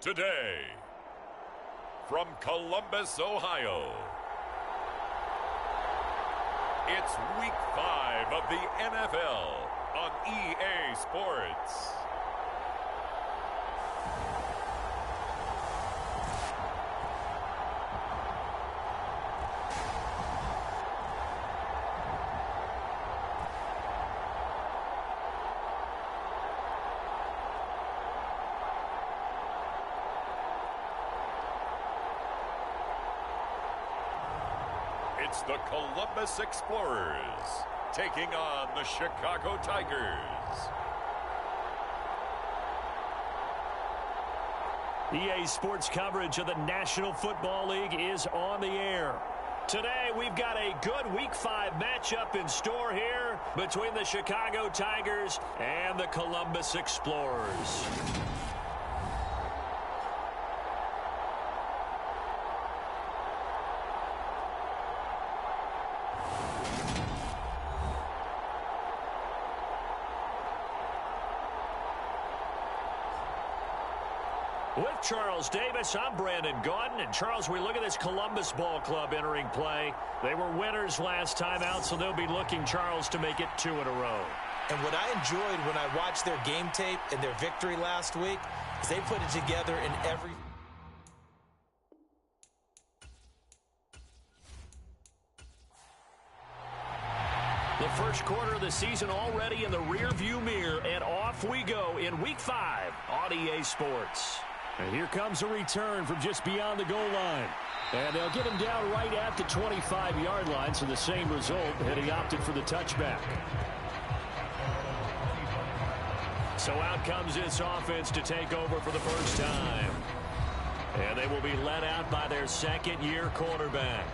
Today, from Columbus, Ohio, it's Week 5 of the NFL on EA Sports. It's the Columbus Explorers taking on the Chicago Tigers. EA Sports coverage of the National Football League is on the air. Today, we've got a good Week 5 matchup in store here between the Chicago Tigers and the Columbus Explorers. With Charles Davis, I'm Brandon Gaudin. And Charles, we look at this Columbus Ball Club entering play. They were winners last time out, so they'll be looking, Charles, to make it 2 in a row. And what I enjoyed when I watched their game tape and their victory last week is they put it together in every... The first quarter of the season already in the rearview mirror, and off we go in Week 5 on EA Sports. And here comes a return from just beyond the goal line. And they'll get him down right at the 25-yard line, so the same result, and he opted for the touchback. So out comes this offense to take over for the first time. And they will be led out by their second-year quarterback.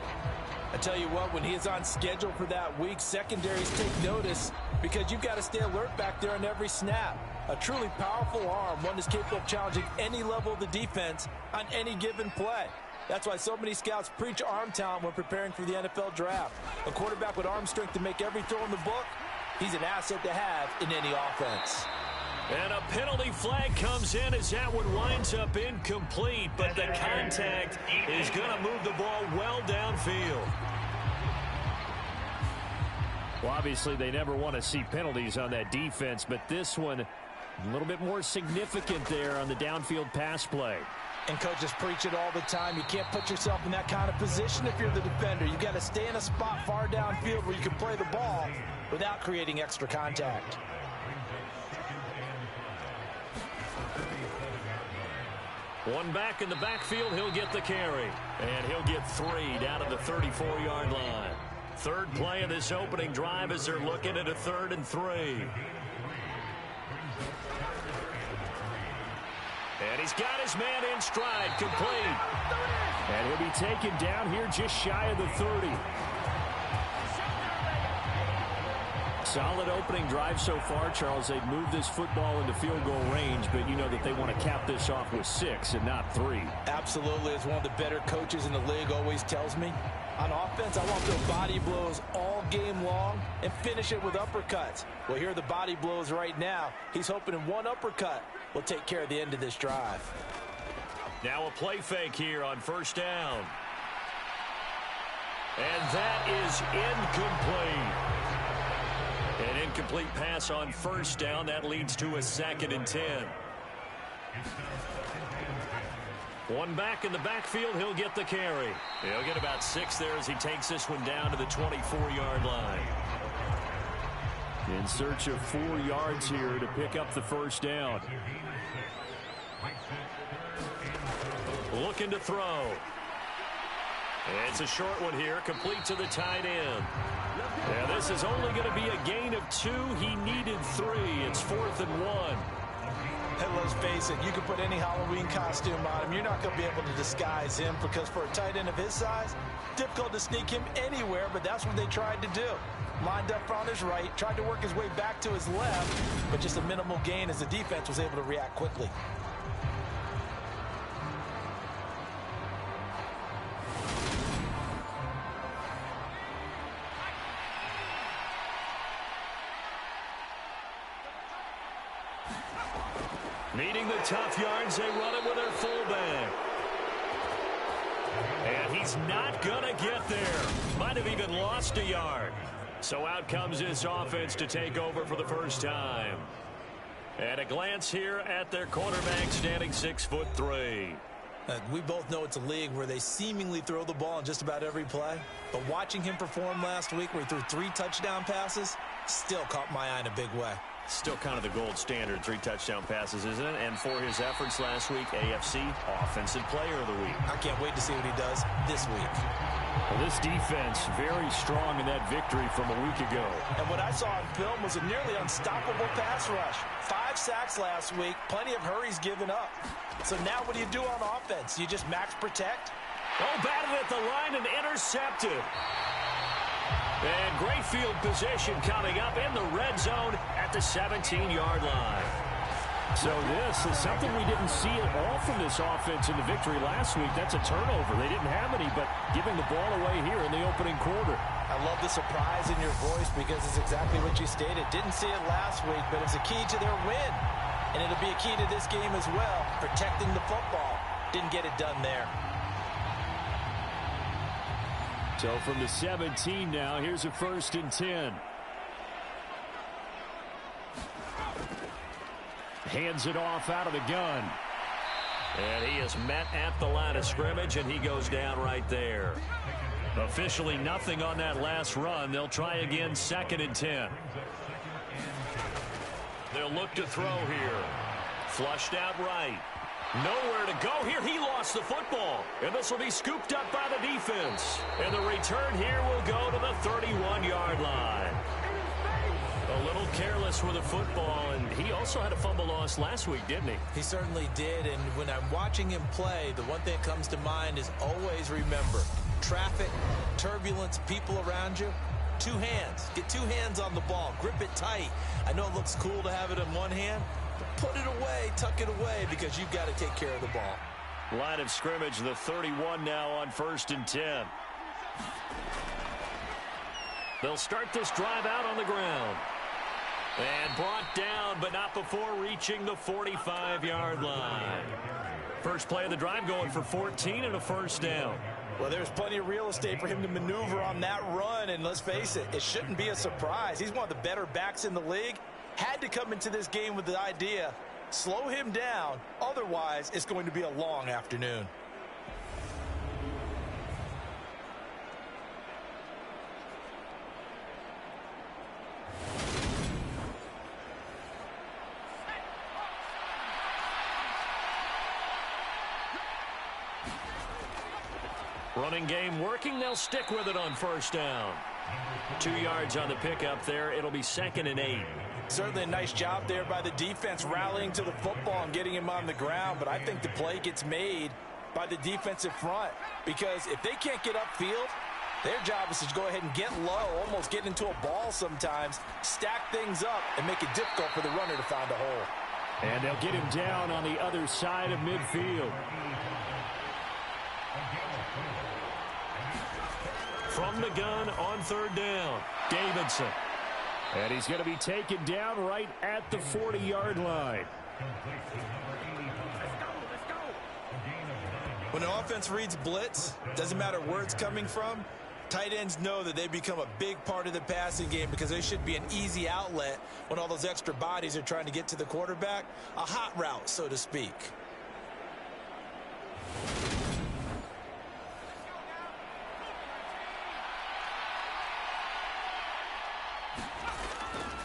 I tell you what, when he is on schedule for that week, secondaries take notice because you've got to stay alert back there on every snap. A truly powerful arm, one that's capable of challenging any level of the defense on any given play. That's why so many scouts preach arm talent when preparing for the NFL draft. A quarterback with arm strength to make every throw in the book, he's an asset to have in any offense. And a penalty flag comes in as that one winds up incomplete, but the contact is going to move the ball well downfield. Well, obviously, they never want to see penalties on that defense, but this one a little bit more significant there on the downfield pass play. And coaches preach it all the time. You can't put yourself in that kind of position if you're the defender. You've got to stay in a spot far downfield where you can play the ball without creating extra contact. One back in the backfield, he'll get the carry. And he'll get 3 down at the 34-yard line. Third play of this opening drive as they're looking at a 3rd and 3. And he's got his man in stride, complete. And he'll be taken down here just shy of the 30. Solid opening drive so far, Charles. They've moved this football into field goal range, but you know that they want to cap this off with 6 and not 3. Absolutely, as one of the better coaches in the league always tells me. On offense, I want the body blows all game long and finish it with uppercuts. Well, here are the body blows right now. He's hoping in one uppercut will take care of the end of this drive. Now a play fake here on first down. And that is incomplete. An incomplete pass on first down. That leads to a 2nd and 10. One back in the backfield. He'll get the carry. He'll get about 6 there as he takes this one down to the 24-yard line. In search of 4 yards here to pick up the first down. Looking to throw. It's a short one here, complete to the tight end. Yeah, this is only going to be a gain of 2. He needed 3. It's 4th and 1. And let's face it, you can put any Halloween costume on him. You're not going to be able to disguise him because for a tight end of his size, difficult to sneak him anywhere, but that's what they tried to do. Lined up on his right, tried to work his way back to his left, but just a minimal gain as the defense was able to react quickly. Meeting the tough yards, they run it with their fullback. And he's not going to get there. Might have even lost a yard. So out comes this offense to take over for the first time. And a glance here at their quarterback, standing 6'3". We both know it's a league where they seemingly throw the ball in just about every play. But watching him perform last week where he threw 3 touchdown passes still caught my eye in a big way. Still kind of the gold standard, 3 touchdown passes, isn't it? And for his efforts last week, AFC Offensive Player of the Week. I can't wait to see what he does this week. Well, this defense very strong in that victory from a week ago. And what I saw on film was a nearly unstoppable pass rush. 5 sacks last week, plenty of hurries given up. So now what do you do on offense? You just max protect? Oh, batted at the line and intercepted. And great field position coming up in the red zone at the 17-yard line. So this is something we didn't see at all from this offense in the victory last week. That's a turnover. They didn't have any, but giving the ball away here in the opening quarter. I love the surprise in your voice because it's exactly what you stated. Didn't see it last week, but it's a key to their win. And it'll be a key to this game as well, protecting the football. Didn't get it done there. So from the 17 now, here's a 1st and 10. Hands it off out of the gun. And he is met at the line of scrimmage, and he goes down right there. Officially nothing on that last run. They'll try again, 2nd and 10. They'll look to throw here. Flushed out right. Nowhere to go here. He lost the football. And this will be scooped up by the defense. And the return here will go to the 31-yard line. A little careless with the football, and he also had a fumble loss last week, didn't he? He certainly did, and when I'm watching him play, the one thing that comes to mind is always remember, traffic, turbulence, people around you, 2 hands. Get 2 hands on the ball. Grip it tight. I know it looks cool to have it in one hand, but put it away, tuck it away, because you've got to take care of the ball. Line of scrimmage, the 31 now on 1st and 10. They'll start this drive out on the ground. And brought down, but not before reaching the 45-yard line. First play of the drive going for 14 and a 1st down. Well, there's plenty of real estate for him to maneuver on that run, and let's face it, it shouldn't be a surprise. He's one of the better backs in the league. Had to come into this game with the idea, slow him down, otherwise it's going to be a long afternoon. Running game working. They'll stick with it on 1st down. 2 yards on the pickup there. It'll be 2nd and 8. Certainly a nice job there by the defense rallying to the football and getting him on the ground. But I think the play gets made by the defensive front. Because if they can't get upfield, their job is to go ahead and get low, almost get into a ball sometimes, stack things up, and make it difficult for the runner to find a hole. And they'll get him down on the other side of midfield. From the gun on 3rd down, Davidson. And he's going to be taken down right at the 40-yard line. When an offense reads blitz, doesn't matter where it's coming from, tight ends know that they become a big part of the passing game because they should be an easy outlet when all those extra bodies are trying to get to the quarterback. A hot route, so to speak.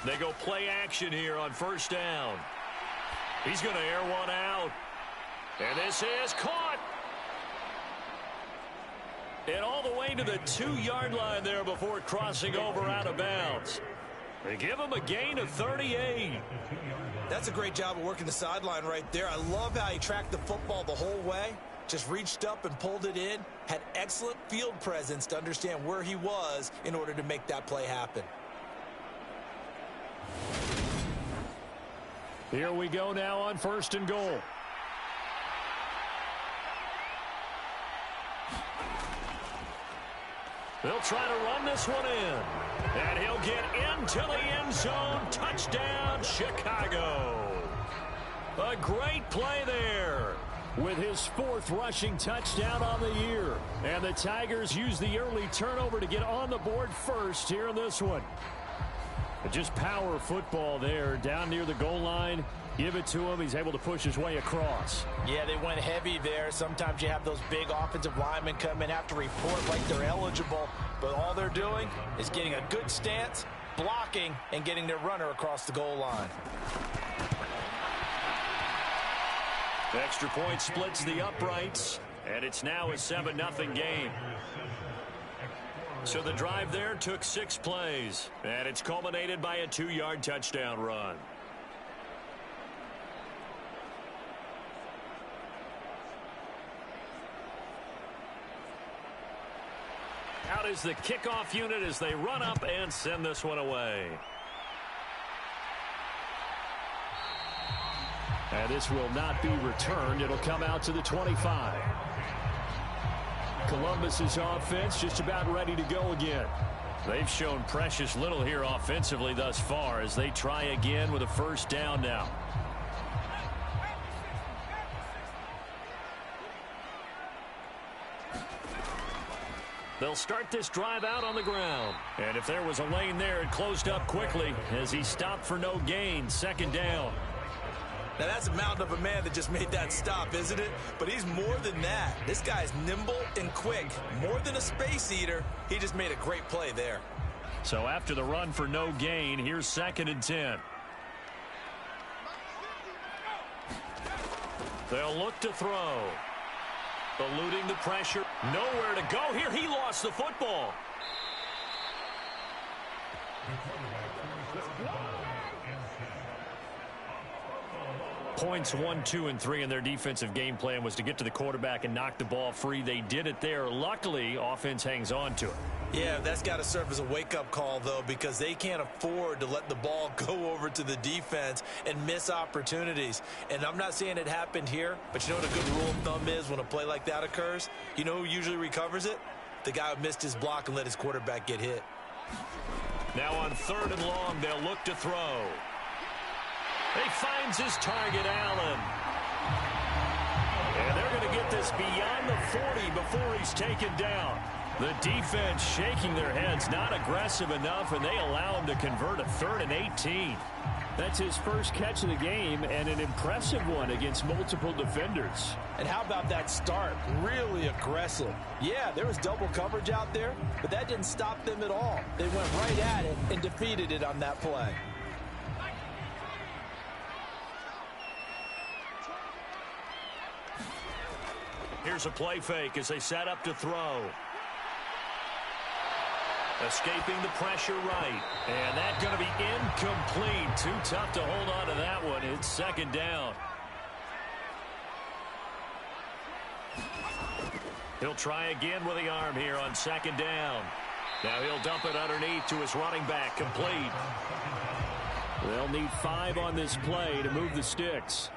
They go play action here on 1st down. He's going to air one out. And this is caught. And all the way to the 2-yard line there before crossing over out of bounds. They give him a gain of 38. That's a great job of working the sideline right there. I love how he tracked the football the whole way. Just reached up and pulled it in. Had excellent field presence to understand where he was in order to make that play happen. Here we go now on 1st and goal. They'll try to run this one in. And he'll get into the end zone. Touchdown, Chicago. A great play there with his 4th rushing touchdown on the year. And the Tigers use the early turnover to get on the board first here in this one. But just power football there down near the goal line. Give it to him. He's able to push his way across. Yeah, they went heavy there. Sometimes you have those big offensive linemen come in, have to report like they're eligible. But all they're doing is getting a good stance, blocking, and getting their runner across the goal line. The extra point splits the uprights, and it's now a 7-0 game. So the drive there took 6 plays, and it's culminated by a 2-yard touchdown run. Out is the kickoff unit as they run up and send this one away. And this will not be returned. It'll come out to the 25. Columbus's offense just about ready to go again. They've shown precious little here offensively thus far as they try again with a first down now. They'll start this drive out on the ground. And if there was a lane there, it closed up quickly as he stopped for no gain. 2nd down. Now, that's a mountain of a man that just made that stop, isn't it? But he's more than that. This guy's nimble and quick. More than a space eater. He just made a great play there. So after the run for no gain, here's 2nd and 10. They'll look to throw. Eluding the pressure. Nowhere to go here. He lost the football. Points 1, 2, and 3 in their defensive game plan was to get to the quarterback and knock the ball free. They did it there. Luckily, offense hangs on to it. Yeah, that's got to serve as a wake-up call, though, because they can't afford to let the ball go over to the defense and miss opportunities. And I'm not saying it happened here, but you know what a good rule of thumb is when a play like that occurs? You know who usually recovers it? The guy who missed his block and let his quarterback get hit. Now on 3rd and long, they'll look to throw. He finds his target, Allen. And they're going to get this beyond the 40 before he's taken down. The defense shaking their heads, not aggressive enough, and they allow him to convert a 3rd and 18. That's his first catch of the game and an impressive one against multiple defenders. And how about that start? Really aggressive. Yeah, there was double coverage out there, but that didn't stop them at all. They went right at it and defeated it on that play. Here's a play fake as they set up to throw. Escaping the pressure right. And that's going to be incomplete. Too tough to hold on to that one. It's 2nd down. He'll try again with the arm here on 2nd down. Now he'll dump it underneath to his running back. Complete. They'll need 5 on this play to move the sticks.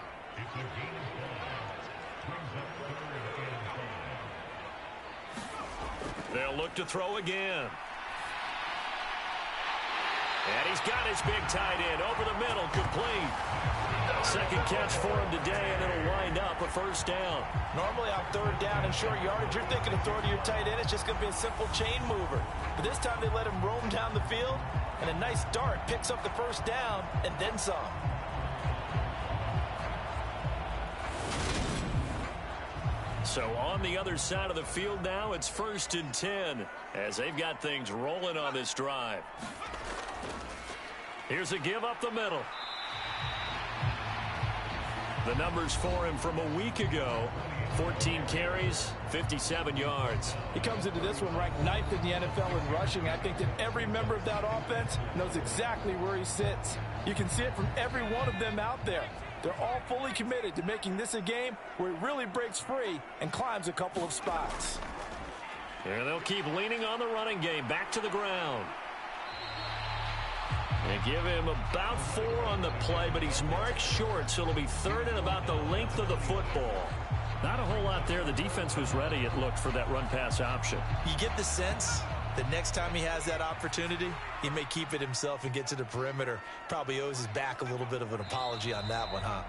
They'll look to throw again. And he's got his big tight end over the middle, complete. 2nd catch for him today, and it'll wind up a first down. Normally on 3rd down and short yardage, you're thinking of throwing to your tight end. It's just going to be a simple chain mover. But this time they let him roam down the field, and a nice dart picks up the first down and then some. So on the other side of the field now, it's 1st and 10 as they've got things rolling on this drive. Here's a give up the middle. The numbers for him from a week ago, 14 carries, 57 yards. He comes into this one ranked 9th in the NFL in rushing. I think that every member of that offense knows exactly where he sits. You can see it from every one of them out there. They're all fully committed to making this a game where he really breaks free and climbs a couple of spots. And they'll keep leaning on the running game. Back to the ground. They give him about 4 on the play, but he's marked short, so it'll be 3rd and about the length of the football. Not a whole lot there. The defense was ready, it looked, for that run-pass option. You get the sense The next time he has that opportunity, he may keep it himself and get to the perimeter. Probably owes his back a little bit of an apology on that one, huh?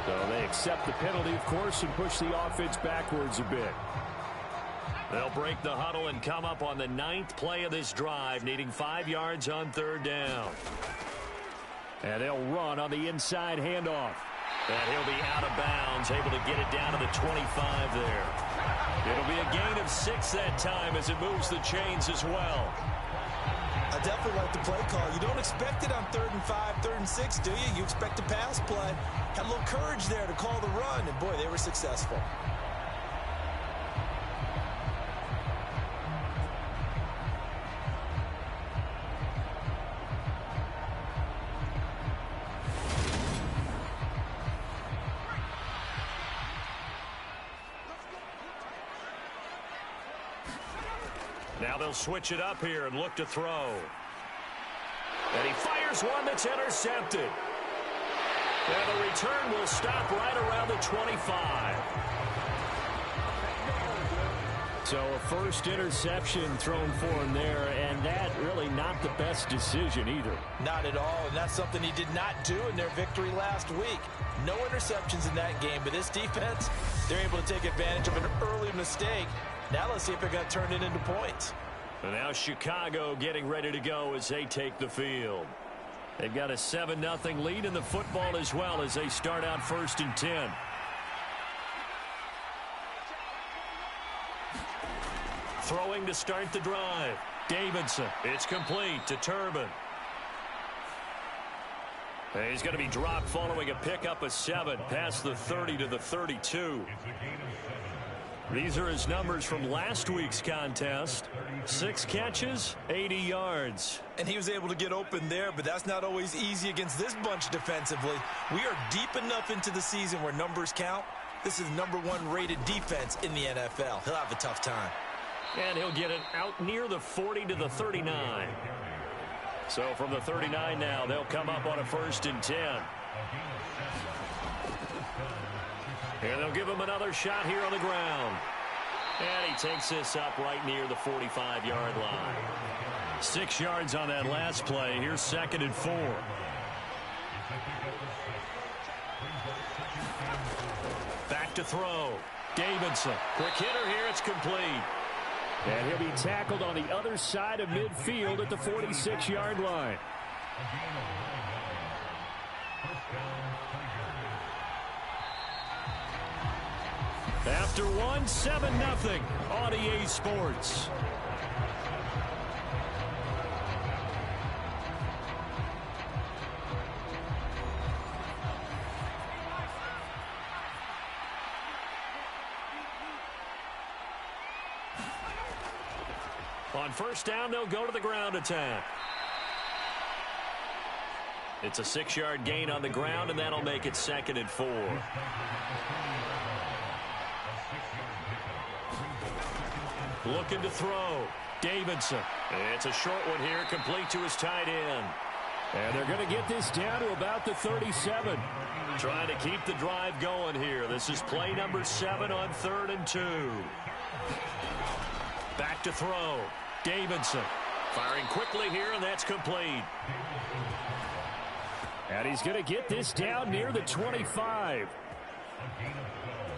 So they accept the penalty, of course, and push the offense backwards a bit. They'll break the huddle and come up on the 9th play of this drive, needing 5 yards on 3rd down. And they'll run on the inside handoff. And he'll be out of bounds, able to get it down to the 25 there. It'll be a gain of 6 that time as it moves the chains as well. I definitely like the play call. You don't expect it on 3rd and 5, 3rd and 6, do you? You expect a pass play. Had a little courage there to call the run, and boy, they were successful. Now they'll switch it up here and look to throw. And he fires one that's intercepted. And the return will stop right around the 25. So a first interception thrown for him there, and that really not the best decision either. Not at all, and that's something he did not do in their victory last week. No interceptions in that game, but this defense, they're able to take advantage of an early mistake. Now let's see if they're going to turn it into points. And now Chicago getting ready to go as they take the field. They've got a 7-0 lead in the football as well as they start out 1st and 10. Throwing to start the drive. Davidson. It's complete to Turbin. And he's going to be dropped following a pickup of 7 past the 30 to the 32. These are his numbers from last week's contest. 6 catches, 80 yards. And he was able to get open there, but that's not always easy against this bunch defensively. We are deep enough into the season where numbers count. This is #1 rated defense in the NFL. He'll have a tough time. And he'll get it out near the 40 to the 39. So from the 39 now, they'll come up on a 1st and 10. And they'll give him another shot here on the ground. And he takes this up right near the 45-yard line. 6 yards on that last play. Here's 2nd and 4. Back to throw. Davidson. Quick hitter here. It's complete. And he'll be tackled on the other side of midfield at the 46-yard line. After one, 7-0 on EA Sports. On 1st down, they'll go to the ground attack. It's a 6-yard gain on the ground, and that'll make it 2nd and 4. Looking to throw. Davidson. It's a short one here, complete to his tight end. And they're going to get this down to about the 37. Trying to keep the drive going here. This is play number 7 on 3rd and 2. Back to throw. Davidson. Firing quickly here, and that's complete. And he's going to get this down near the 25.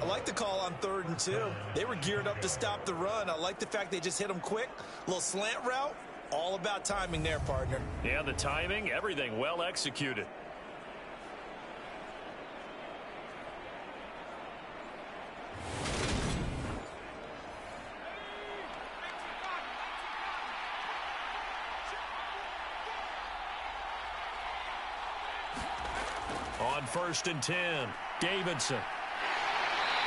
I like the call on 3rd and 2. They were geared up to stop the run. I like the fact they just hit them quick. A little slant route. All about timing there, partner. Yeah, the timing, everything well executed. On 1st and 10, Davidson.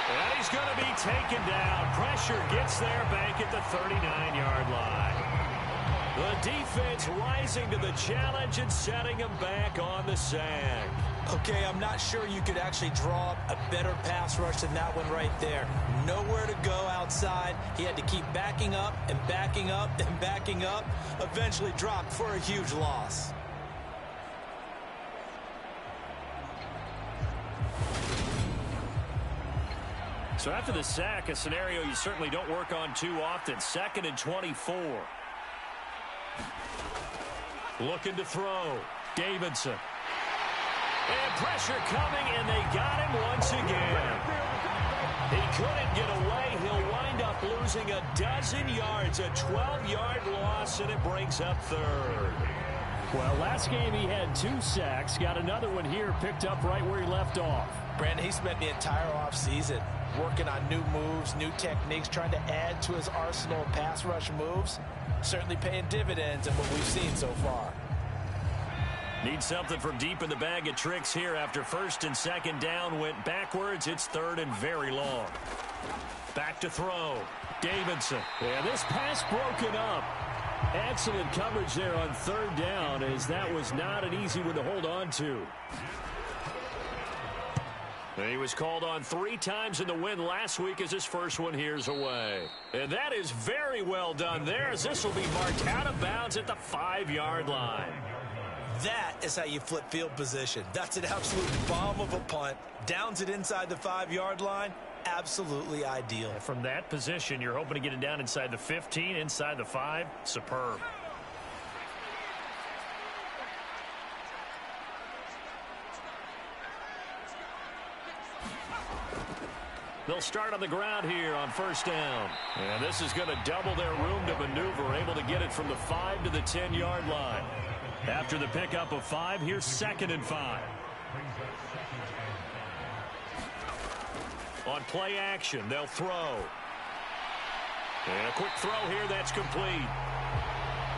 And he's going to be taken down. Pressure gets there back at the 39-yard line. The defense rising to the challenge and setting him back on the sack. Okay, I'm not sure you could actually draw up a better pass rush than that one right there. Nowhere to go outside. He had to keep backing up and backing up and backing up. Eventually dropped for a huge loss. So after the sack, a scenario you certainly don't work on too often. 2nd and 24. Looking to throw. Davidson. And pressure coming, and they got him once again. He couldn't get away. He'll wind up losing a dozen yards, a 12-yard loss, and it brings up 3rd. Well, last game he had 2 sacks. Got another one here, picked up right where he left off. Brandon, he spent the entire offseason working on new moves, new techniques, trying to add to his arsenal of pass rush moves. Certainly paying dividends in what we've seen so far. Need something from deep in the bag of tricks here after 1st and 2nd down went backwards. It's 3rd and very long. Back to throw. Davidson. Yeah, this pass broken up. Excellent coverage there on 3rd down, as that was not an easy one to hold on to. He was called on 3 times in the win last week as his first one here's away. And that is very well done there, as this will be marked out of bounds at the 5-yard line. That is how you flip field position. That's an absolute bomb of a punt. Downs it inside the 5-yard line. Absolutely ideal. From that position, you're hoping to get it down inside the 15, inside the 5. Superb. They'll start on the ground here on 1st down. And this is going to double their room to maneuver, able to get it from the 5 to the 10-yard line. After the pickup of 5, here's 2nd and 5. On play action, they'll throw. And a quick throw here that's complete.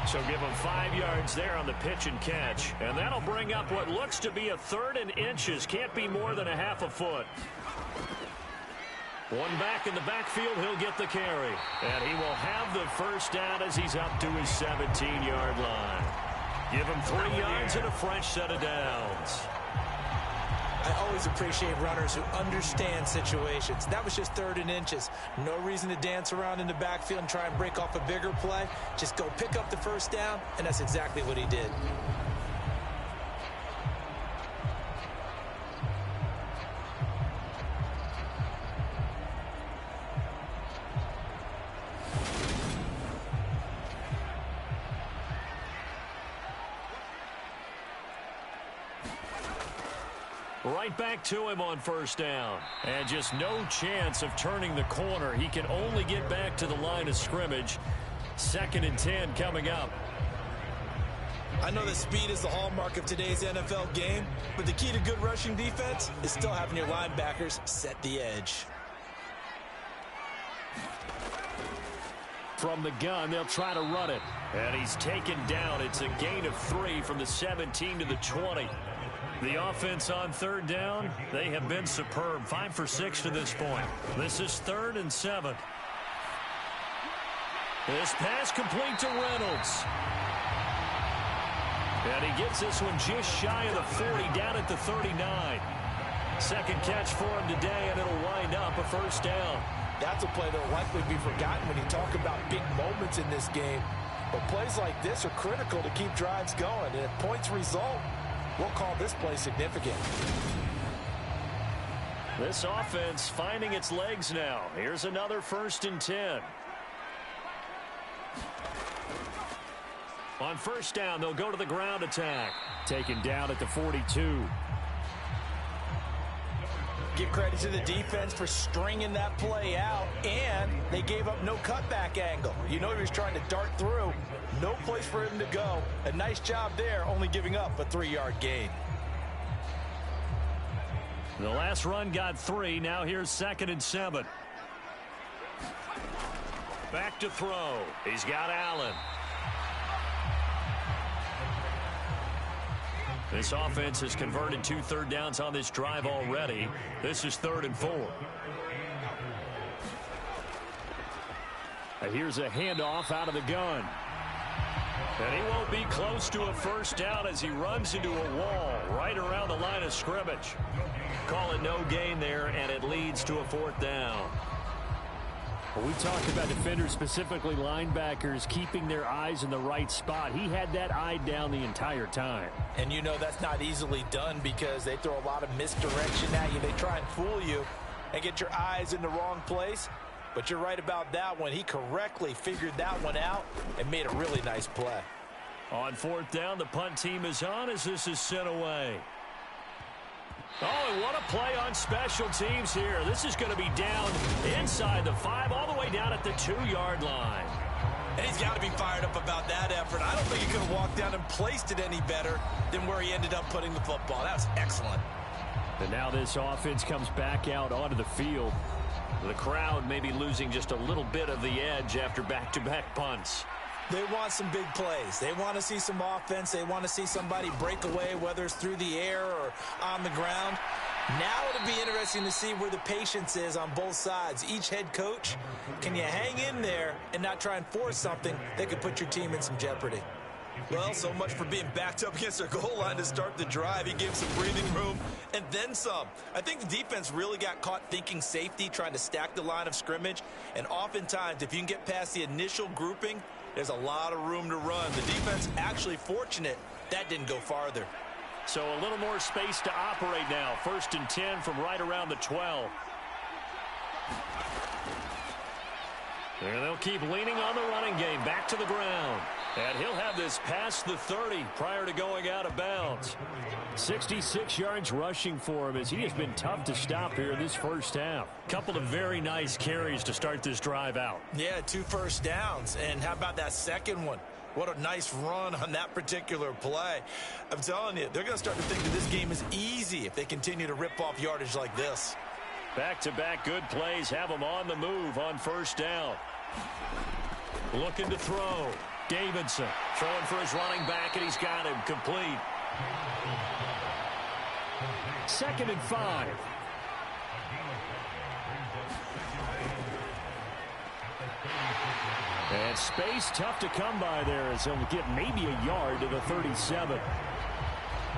So give them 5 yards there on the pitch and catch. And that'll bring up what looks to be a 3rd and inches. Can't be more than a half a foot. One back in the backfield, he'll get the carry. And he will have the 1st down as he's up to his 17-yard line. Give him 3 yards and a fresh set of downs. I always appreciate runners who understand situations. That was just 3rd and inches. No reason to dance around in the backfield and try and break off a bigger play. Just go pick up the 1st down, and that's exactly what he did. Right back to him on 1st down. And just no chance of turning the corner. He can only get back to the line of scrimmage. 2nd and 10 coming up. I know that speed is the hallmark of today's NFL game, but the key to good rushing defense is still having your linebackers set the edge. From the gun, they'll try to run it. And he's taken down. It's a gain of 3 from the 17 to the 20. The offense on 3rd down, they have been superb. 5 for 6 to this point. This is 3rd and 7. This pass complete to Reynolds. And he gets this one just shy of the 40, down at the 39. Second catch for him today, and it'll wind up a 1st down. That's a play that will likely be forgotten when you talk about big moments in this game. But plays like this are critical to keep drives going. And if points result, we'll call this play significant. This offense finding its legs now. Here's another 1st and 10. On 1st down, they'll go to the ground attack. Taken down at the 42. Give credit to the defense for stringing that play out, and they gave up no cutback angle. You know he was trying to dart through. No place for him to go. A nice job there, only giving up a 3-yard gain. The last run got 3. Now here's 2nd and 7. Back to throw. He's got Allen. This offense has converted 2 third downs on this drive already. This is 3rd and 4. Here's a handoff out of the gun. And he won't be close to a 1st down as he runs into a wall right around the line of scrimmage. Call it no gain there, and it leads to a 4th down. Well, we talked about defenders, specifically linebackers, keeping their eyes in the right spot. He had that eye down the entire time. And you know that's not easily done because they throw a lot of misdirection at you. They try and fool you. and get your eyes in the wrong place. But you're right about that one. He correctly figured that one out and made a really nice play. On fourth down, the punt team is on as this is sent away. Oh, and what a play on special teams here. This is going to be down inside the 5, all the way down at the 2-yard line. And he's got to be fired up about that effort. I don't think he could have walked down and placed it any better than where he ended up putting the football. That was excellent. And now this offense comes back out onto the field. The crowd may be losing just a little bit of the edge after back-to-back punts. They want some big plays. They want to see some offense. They want to see somebody break away, whether it's through the air or on the ground. Now it'll be interesting to see where the patience is on both sides. Each head coach, can you hang in there and not try and force something that could put your team in some jeopardy? Well, so much for being backed up against their goal line to start the drive. He gave some breathing room and then some. I think the defense really got caught thinking safety, trying to stack the line of scrimmage. And oftentimes, if you can get past the initial grouping, there's a lot of room to run. The defense actually fortunate that didn't go farther. So a little more space to operate now. 1st and 10 from right around the 12. And they'll keep leaning on the running game. Back to the ground. And he'll have this past the 30 prior to going out of bounds. 66 yards rushing for him as he has been tough to stop here in this first half. Couple of very nice carries to start this drive out. Yeah, 2 first downs. And how about that second one? What a nice run on that particular play. I'm telling you, they're going to start to think that this game is easy if they continue to rip off yardage like this. Back-to-back good plays have them on the move on first down. Looking to throw. Davidson throwing for his running back, and he's got him complete. 2nd and 5. And space tough to come by there as he'll get maybe a yard to the 37.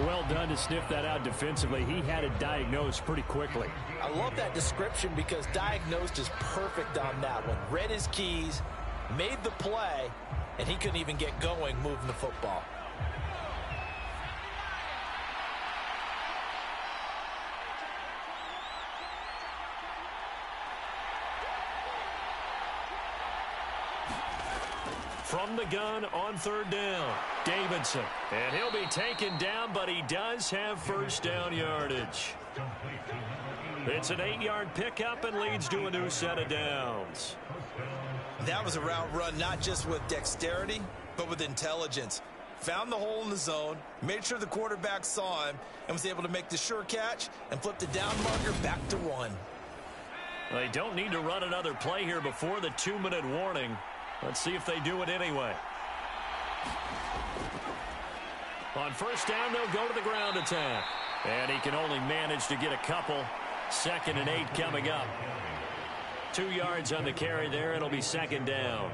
Well done to sniff that out defensively. He had it diagnosed pretty quickly. I love that description because diagnosed is perfect on that one. Read his keys, made the play, and he couldn't even get going moving the football. From the gun on 3rd down, Davidson. And he'll be taken down, but he does have first down yardage. It's an 8-yard pickup and leads to a new set of downs. That was a route run not just with dexterity, but with intelligence. Found the hole in the zone, made sure the quarterback saw him, and was able to make the sure catch and flip the down marker back to 1. They don't need to run another play here before the 2-minute warning. Let's see if they do it anyway. On first down, they'll go to the ground attack. And he can only manage to get a couple. 2nd and 8 coming up. 2 yards on the carry there. It'll be 2nd down.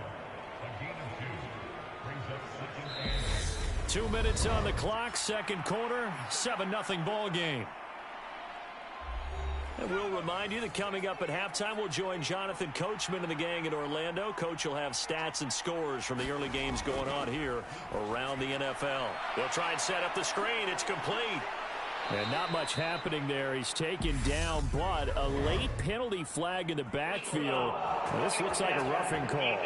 2 minutes on the clock. 2nd quarter. 7-0 ball game. And we'll remind you that coming up at halftime, we'll join Jonathan Coachman and the gang in Orlando. Coach will have stats and scores from the early games going on here around the NFL. They'll try and set up the screen. It's complete. And not much happening there. He's taken down, but a late penalty flag in the backfield. This looks like a roughing call.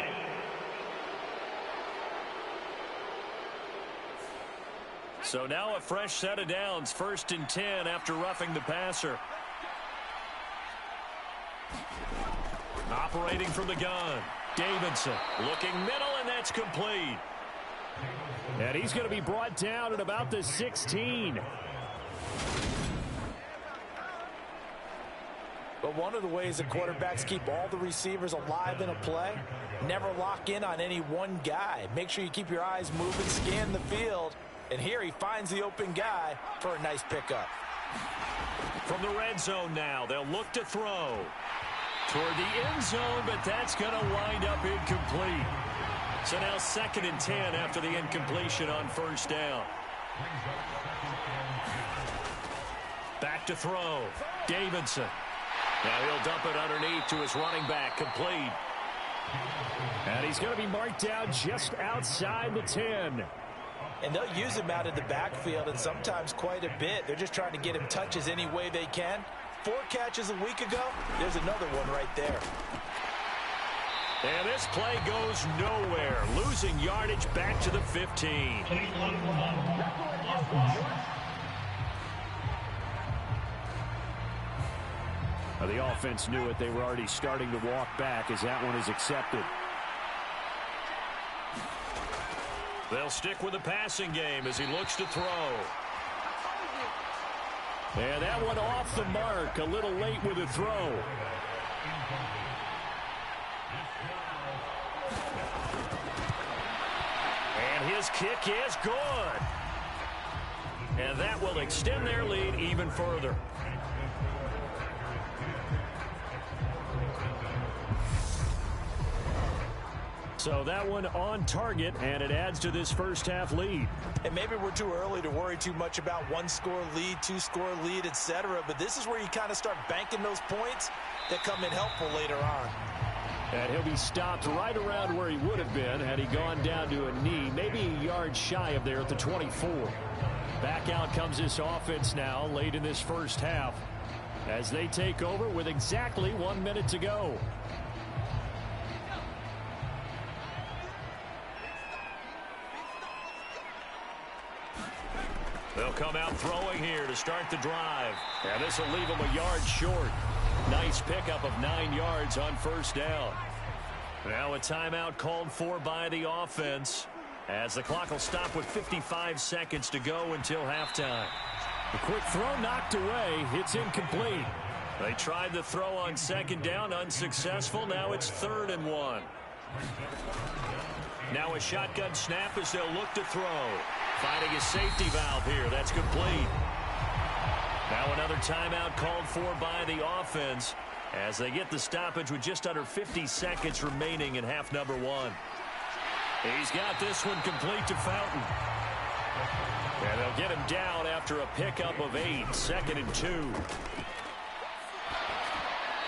So now a fresh set of downs. 1st and 10 after roughing the passer. Operating from the gun. Davidson looking middle, and that's complete. And he's going to be brought down at about the 16. But one of the ways that quarterbacks keep all the receivers alive in a play, never lock in on any one guy. Make sure you keep your eyes moving, scan the field. And here he finds the open guy for a nice pickup. From the red zone now, they'll look to throw. Toward the end zone, but that's going to wind up incomplete. So now 2nd and 10 after the incompletion on first down. Back to throw. Davidson. Now he'll dump it underneath to his running back, complete. And he's going to be marked down just outside the 10. And they'll use him out of the backfield, and sometimes quite a bit. They're just trying to get him touches any way they can. 4 catches a week ago, there's another one right there. And this play goes nowhere, losing yardage back to the 15. The offense knew it. They were already starting to walk back as that one is accepted. They'll stick with the passing game as he looks to throw. And that one off the mark, a little late with the throw. And his kick is good. And that will extend their lead even further. So that one on target, and it adds to this first half lead. And maybe we're too early to worry too much about 1-score lead, 2-score lead, etc. But this is where you kind of start banking those points that come in helpful later on. And he'll be stopped right around where he would have been had he gone down to a knee, maybe a yard shy of there at the 24. Back out comes this offense now late in this first half as they take over with exactly 1 minute to go. They'll come out throwing here to start the drive. And this will leave them a yard short. Nice pickup of 9 yards on first down. Now a timeout called for by the offense as the clock will stop with 55 seconds to go until halftime. The quick throw knocked away. It's incomplete. They tried the throw on second down, unsuccessful. Now it's 3rd and 1. Now a shotgun snap as they'll look to throw. Finding a safety valve here. That's complete. Now another timeout called for by the offense as they get the stoppage with just under 50 seconds remaining in half number 1. He's got this one complete to Fountain. And they'll get him down after a pickup of 8. 2nd and 2.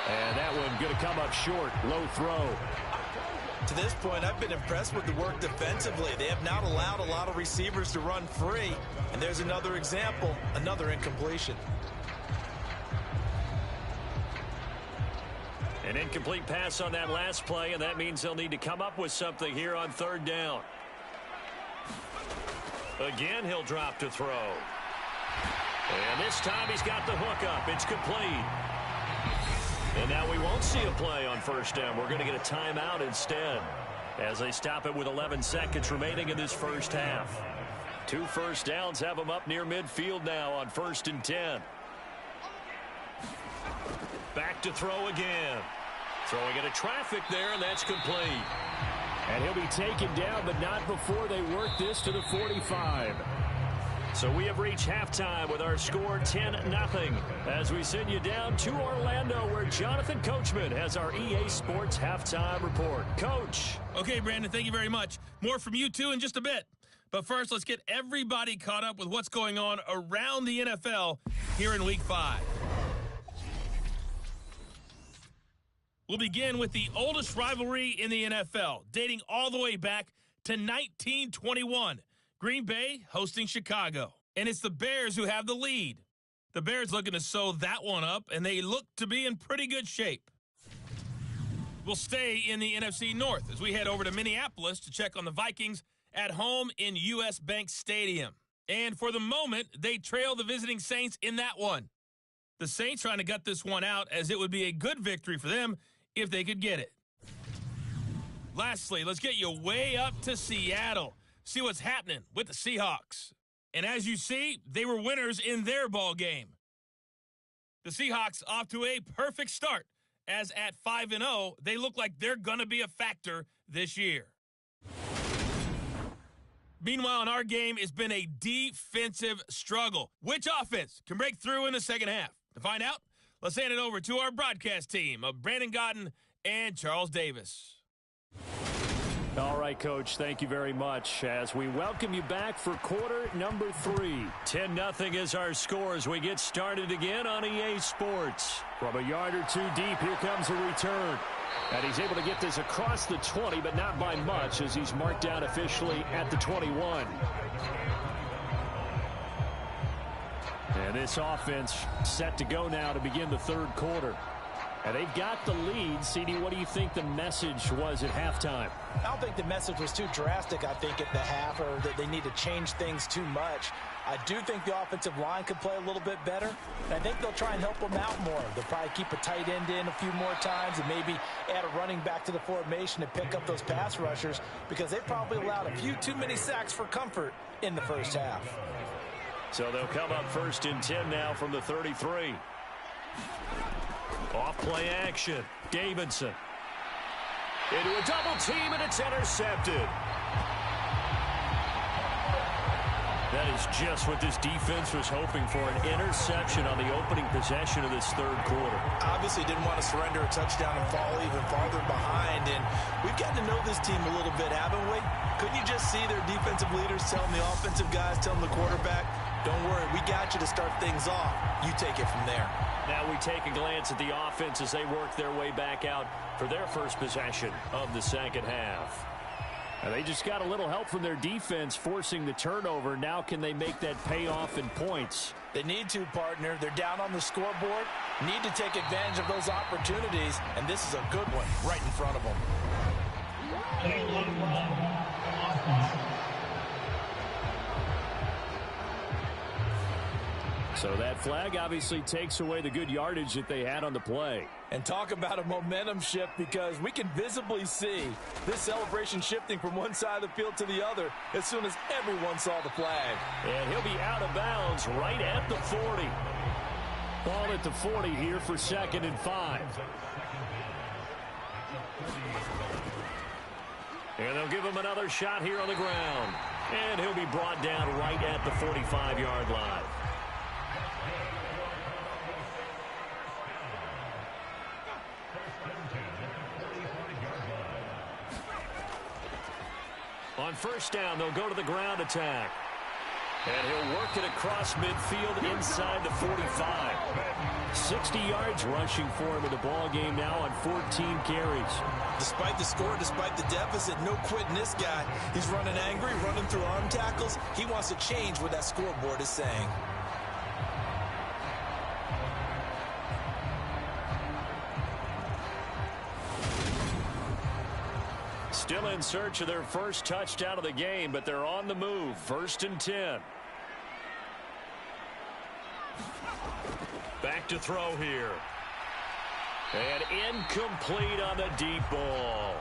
And that one going to come up short. Low throw. To this point, I've been impressed with the work defensively. They have not allowed a lot of receivers to run free. And there's another example, another incompletion. An incomplete pass on that last play, and that means they'll need to come up with something here on 3rd down. Again, he'll drop to throw. And this time he's got the hook up. It's complete. And now we won't see a play on 1st down. We're going to get a timeout instead as they stop it with 11 seconds remaining in this first half. 2 first downs have them up near midfield now on 1st and 10. Back to throw again. Throwing into traffic there, and that's complete. And he'll be taken down, but not before they work this to the 45. So we have reached halftime with our score 10-0 as we send you down to Orlando where Jonathan Coachman has our EA Sports halftime report. Coach. Okay, Brandon, thank you very much. More from you two in just a bit. But first, let's get everybody caught up with what's going on around the NFL here in Week 5. We'll begin with the oldest rivalry in the NFL, dating all the way back to 1921. Green Bay hosting Chicago. And it's the Bears who have the lead. The Bears looking to sew that one up, and they look to be in pretty good shape. We'll stay in the NFC North as we head over to Minneapolis to check on the Vikings at home in U.S. Bank Stadium. And for the moment, they trail the visiting Saints in that one. The Saints trying to gut this one out as it would be a good victory for them if they could get it. Lastly, let's get you way up to Seattle. See what's happening with the Seahawks. And as you see, they were winners in their ball game. The Seahawks off to a perfect start, as at 5-0, they look like they're going to be a factor this year. Meanwhile, in our game, it's been a defensive struggle. Which offense can break through in the second half? To find out, let's hand it over to our broadcast team of Brandon Godden and Charles Davis. All right, Coach, thank you very much as we welcome you back for quarter number 3. 10-0 is our score as we get started again on EA Sports. From a yard or 2 deep, here comes a return. And he's able to get this across the 20, but not by much as he's marked down officially at the 21. And this offense set to go now to begin the third quarter. And they've got the lead. CD, what do you think the message was at halftime? I don't think the message was too drastic, I think, at the half, or that they need to change things too much. I do think the offensive line could play a little bit better, and I think they'll try and help them out more. They'll probably keep a tight end in a few more times and maybe add a running back to the formation to pick up those pass rushers, because they probably allowed a few too many sacks for comfort in the first half. So they'll come up 1st and 10 now from the 33. Off play action. Davidson. Into a double team, and it's intercepted. That is just what this defense was hoping for, an interception on the opening possession of this third quarter. Obviously didn't want to surrender a touchdown and fall even farther behind, and we've gotten to know this team a little bit, haven't we? Couldn't you just see their defensive leaders telling the offensive guys, telling the quarterback, don't worry, we got you to start things off. You take it from there. Now we take a glance at the offense as they work their way back out for their first possession of the second half. And they just got a little help from their defense forcing the turnover. Now can they make that pay off in points? They need to, partner. They're down on the scoreboard. Need to take advantage of those opportunities, and this is a good one right in front of them. So that flag obviously takes away the good yardage that they had on the play. And talk about a momentum shift, because we can visibly see this celebration shifting from one side of the field to the other as soon as everyone saw the flag. And he'll be out of bounds right at the 40. Ball at the 40 here for 2nd and 5. And they'll give him another shot here on the ground. And he'll be brought down right at the 45-yard line. On 1st down, they'll go to the ground attack. And he'll work it across midfield inside the 45. 60 yards rushing for him in the ball game now on 14 carries. Despite the score, despite the deficit, no quitting this guy. He's running angry, running through arm tackles. He wants to change what that scoreboard is saying. Still in search of their first touchdown of the game, but they're on the move. 1st and 10. Back to throw here. And incomplete on the deep ball.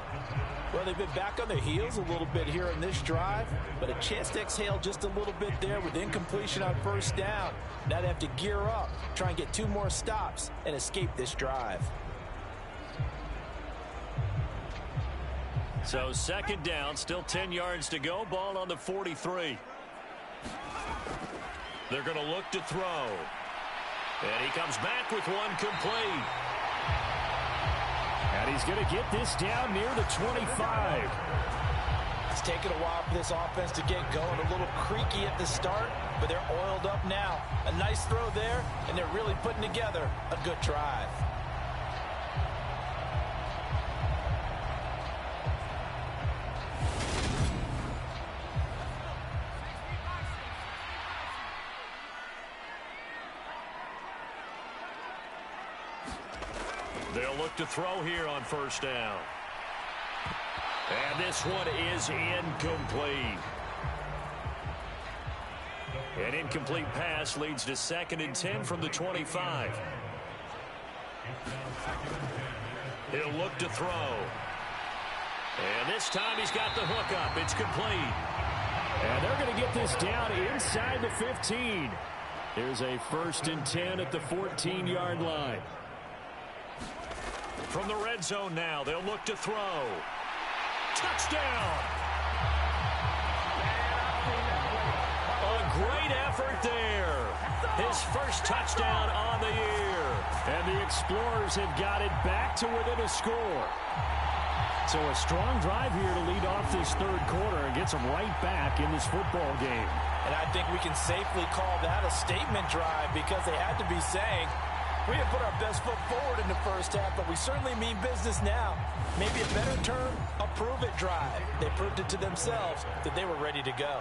Well, they've been back on their heels a little bit here in this drive, but a chance to exhale just a little bit there with incompletion on 1st down. Now they have to gear up, try and get 2 more stops, and escape this drive. So 2nd down, still 10 yards to go. Ball on the 43. They're going to look to throw. And he comes back with one complete. And he's going to get this down near the 25. It's taken a while for this offense to get going. A little creaky at the start, but they're oiled up now. A nice throw there, and they're really putting together a good drive. They'll look to throw here on 1st down. And this one is incomplete. An incomplete pass leads to 2nd and 10 from the 25. He'll look to throw. And this time he's got the hook up. It's complete. And they're going to get this down inside the 15. Here's a 1st and 10 at the 14-yard line. From the red zone now, they'll look to throw. Touchdown! A great effort there. His first touchdown on the year. And the Explorers have got it back to within a score. So a strong drive here to lead off this third quarter and gets them right back in this football game. And I think we can safely call that a statement drive, because they had to be saying, we have put our best foot forward in the first half, but we certainly mean business now. Maybe a better term, a prove-it drive. They proved it to themselves that they were ready to go.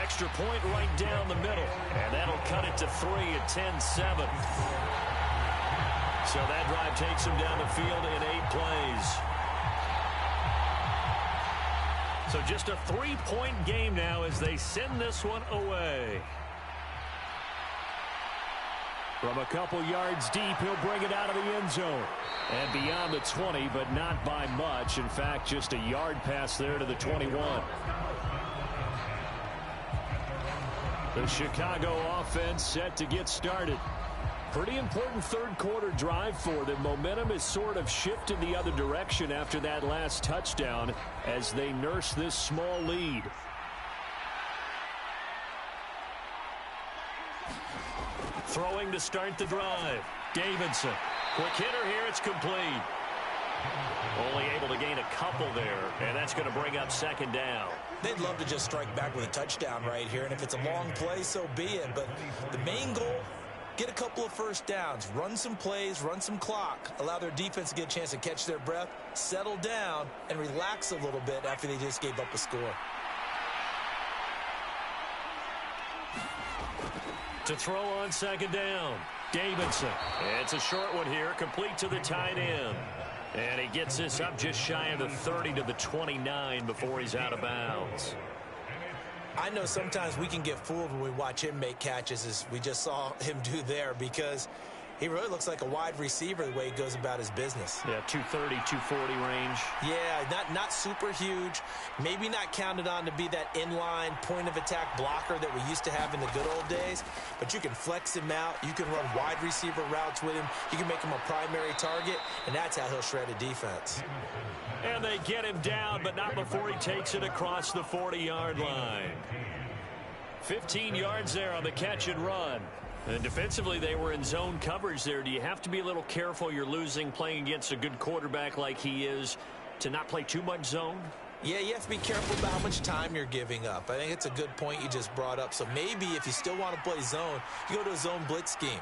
Extra point right down the middle. And that'll cut it to 3 at 10-7. So that drive takes them down the field in 8 plays. So just a 3-point game now as they send this one away. From a couple yards deep, he'll bring it out of the end zone. And beyond the 20, but not by much. In fact, just a yard pass there to the 21. The Chicago offense set to get started. Pretty important third quarter drive for them. Momentum is sort of shifted the other direction after that last touchdown as they nurse this small lead. Throwing to start the drive. Davidson. Quick hitter here. It's complete. Only able to gain a couple there, and that's going to bring up second down. They'd love to just strike back with a touchdown right here, and if it's a long play, so be it. But the main goal, get a couple of first downs, run some plays, run some clock, allow their defense to get a chance to catch their breath, settle down, and relax a little bit after they just gave up a score. To throw on second down, Davidson. It's a short one here, complete to the tight end. And he gets this up just shy of the 30 to the 29 before he's out of bounds. I know sometimes we can get fooled when we watch him make catches, as we just saw him do there, because he really looks like a wide receiver the way he goes about his business. Yeah, 230, 240 range. Yeah, not super huge. Maybe not counted on to be that inline point-of-attack blocker that we used to have in the good old days, but you can flex him out. You can run wide receiver routes with him. You can make him a primary target, and that's how he'll shred a defense. And they get him down, but not before he takes it across the 40-yard line. 15 yards there on the catch and run. And defensively, they were in zone coverage there. Do you have to be a little careful you're losing playing against a good quarterback like he is to not play too much zone? Yeah, you have to be careful about how much time you're giving up. I think it's a good point you just brought up. So maybe if you still want to play zone, you go to a zone blitz scheme.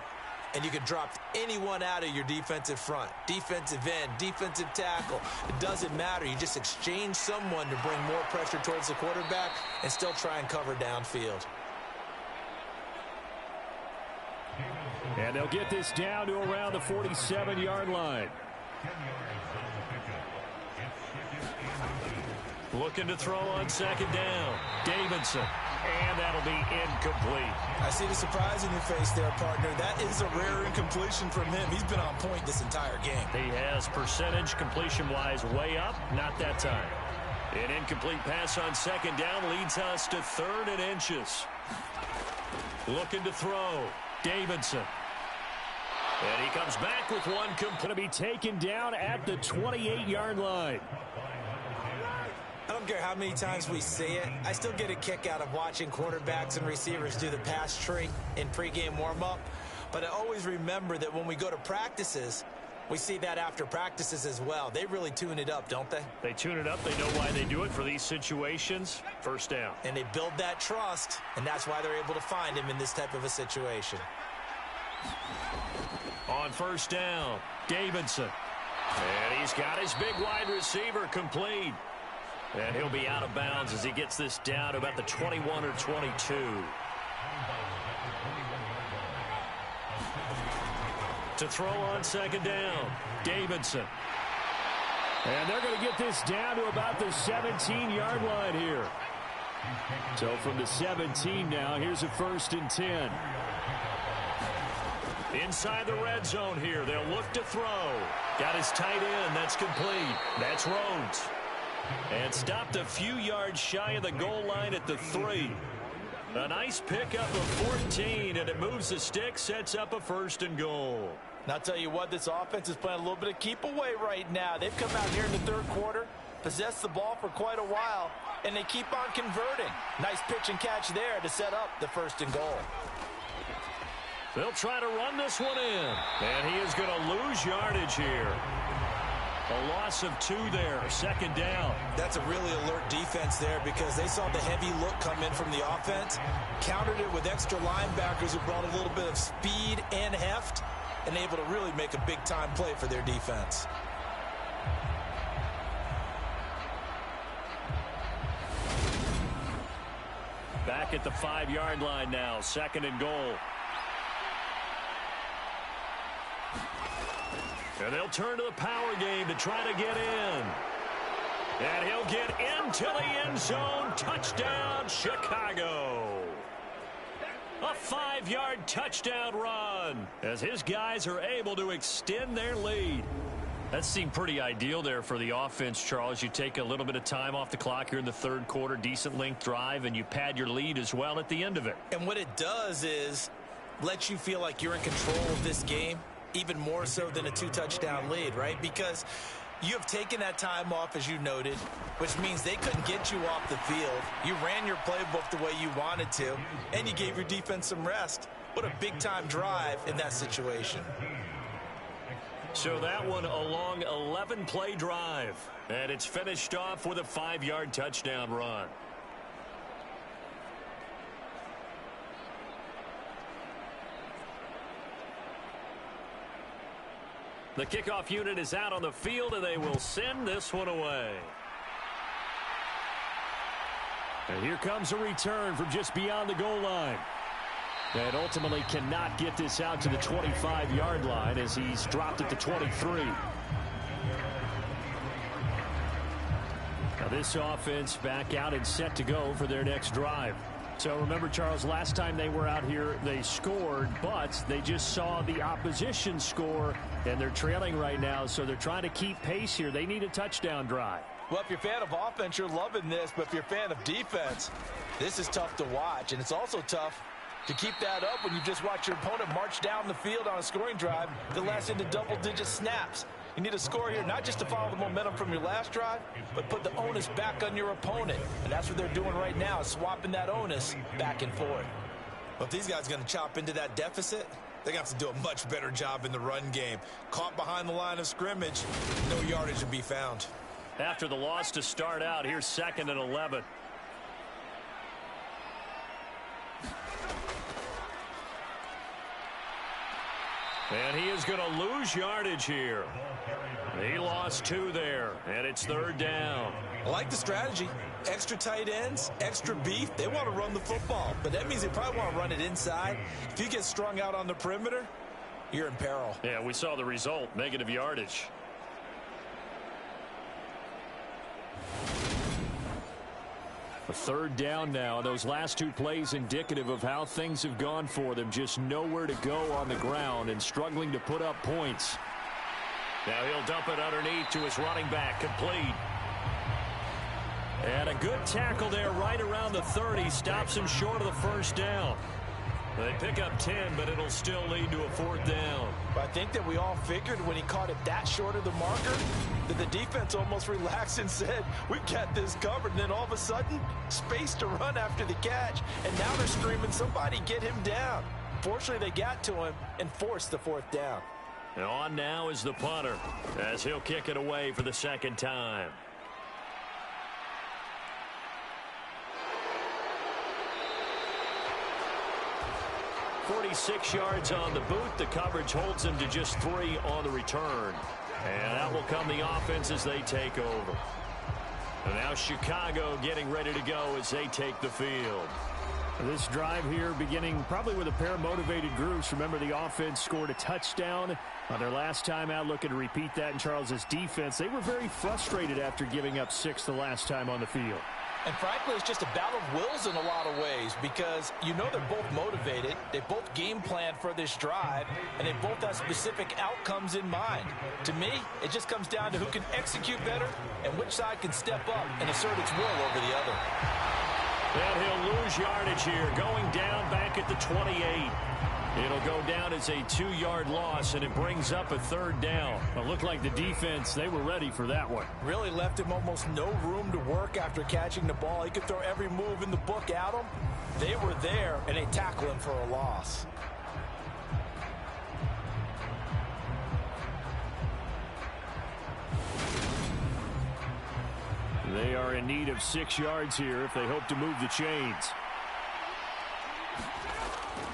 And you can drop anyone out of your defensive front. Defensive end, defensive tackle. It doesn't matter. You just exchange someone to bring more pressure towards the quarterback and still try and cover downfield. And they'll get this down to around the 47-yard line. Looking to throw on second down. Davidson. And that'll be incomplete. I see the surprise in your face there, partner. That is a rare incompletion from him. He's been on point this entire game. He has percentage completion-wise way up. Not that time. An incomplete pass on second down leads us to 3rd and inches. Looking to throw. Davidson. And he comes back with one complete. Going to be taken down at the 28-yard line. I don't care how many times we see it. I still get a kick out of watching quarterbacks and receivers do the pass tree in pregame warm-up. But I always remember that when we go to practices, we see that after practices as well. They really tune it up, don't they? They tune it up. They know why they do it for these situations. First down. And they build that trust, and that's why they're able to find him in this type of a situation. On first down, Davidson. And he's got his big wide receiver complete. And he'll be out of bounds as he gets this down to about the 21 or 22. To throw on second down, Davidson. And they're going to get this down to about the 17-yard line here. So from the 17 now, here's a 1st and 10. Inside the red zone here, they'll look to throw. Got his tight end, that's complete. That's Rhodes. And stopped a few yards shy of the goal line at the 3. A nice pickup of 14, and it moves the stick, sets up a 1st and goal. And I'll tell you what, this offense is playing a little bit of keep away right now. They've come out here in the 3rd quarter, possessed the ball for quite a while, and they keep on converting. Nice pitch and catch there to set up the 1st and goal. They'll try to run this one in, and he is going to lose yardage here. A loss of 2 there, 2nd down. That's a really alert defense there because they saw the heavy look come in from the offense, countered it with extra linebackers who brought a little bit of speed and heft, and able to really make a big-time play for their defense. Back at the 5-yard line now, 2nd and goal. And they'll turn to the power game to try to get in. And he'll get into the end zone. Touchdown, Chicago. A 5-yard touchdown run as his guys are able to extend their lead. That seemed pretty ideal there for the offense, Charles. You take a little bit of time off the clock here in the 3rd quarter, decent length drive, and you pad your lead as well at the end of it. And what it does is let you feel like you're in control of this game, even more so than a 2-touchdown lead, right? Because you have taken that time off, as you noted, which means they couldn't get you off the field. You ran your playbook the way you wanted to, and you gave your defense some rest. What a big-time drive in that situation. So that one a long 11-play drive, and it's finished off with a 5-yard touchdown run. The kickoff unit is out on the field, and they will send this one away. And here comes a return from just beyond the goal line. And ultimately cannot get this out to the 25-yard line as he's dropped at the 23. Now this offense back out and set to go for their next drive. So remember, Charles, last time they were out here, they scored, but they just saw the opposition score, and they're trailing right now, so they're trying to keep pace here. They need a touchdown drive. Well, if you're a fan of offense, you're loving this, but if you're a fan of defense, this is tough to watch, and it's also tough to keep that up when you just watch your opponent march down the field on a scoring drive that lasts into double-digit snaps. You need a score here, not just to follow the momentum from your last drive, but put the onus back on your opponent. And that's what they're doing right now, swapping that onus back and forth. Well, if these guys are going to chop into that deficit, they're going to have to do a much better job in the run game. Caught behind the line of scrimmage, no yardage to be found. After the loss to start out, here's 2nd and 11. And he is going to lose yardage here. He lost 2 there, and it's 3rd down. I like the strategy. Extra tight ends, extra beef. They want to run the football, but that means they probably want to run it inside. If you get strung out on the perimeter, you're in peril. Yeah, we saw the result, negative yardage. A 3rd down now. Those last 2 plays indicative of how things have gone for them. Just nowhere to go on the ground and struggling to put up points. Now he'll dump it underneath to his running back. Complete. And a good tackle there right around the 30. Stops him short of the 1st down. They pick up 10, but it'll still lead to a 4th down. But I think that we all figured when he caught it that short of the marker that the defense almost relaxed and said, we've got this covered. And then all of a sudden, space to run after the catch. And now they're screaming, somebody get him down. Fortunately, they got to him and forced the 4th down. And on now is the punter as he'll kick it away for the 2nd time. 46 yards on the boot. The coverage holds him to just 3 on the return. And out will come the offense as they take over. And now Chicago getting ready to go as they take the field. This drive here beginning probably with a pair of motivated groups. Remember, the offense scored a touchdown on their last time out. Looking to repeat that in Charles's defense. They were very frustrated after giving up 6 the last time on the field. And frankly, it's just a battle of wills in a lot of ways because you know they're both motivated. They both game plan for this drive, and they both have specific outcomes in mind. To me, it just comes down to who can execute better and which side can step up and assert its will over the other. And he'll lose yardage here, going down back at the 28. It'll go down as a 2-yard loss, and it brings up a 3rd down. It looked like the defense, they were ready for that one. Really left him almost no room to work after catching the ball. He could throw every move in the book at him. They were there, and they tackle him for a loss. They are in need of 6 yards here if they hope to move the chains.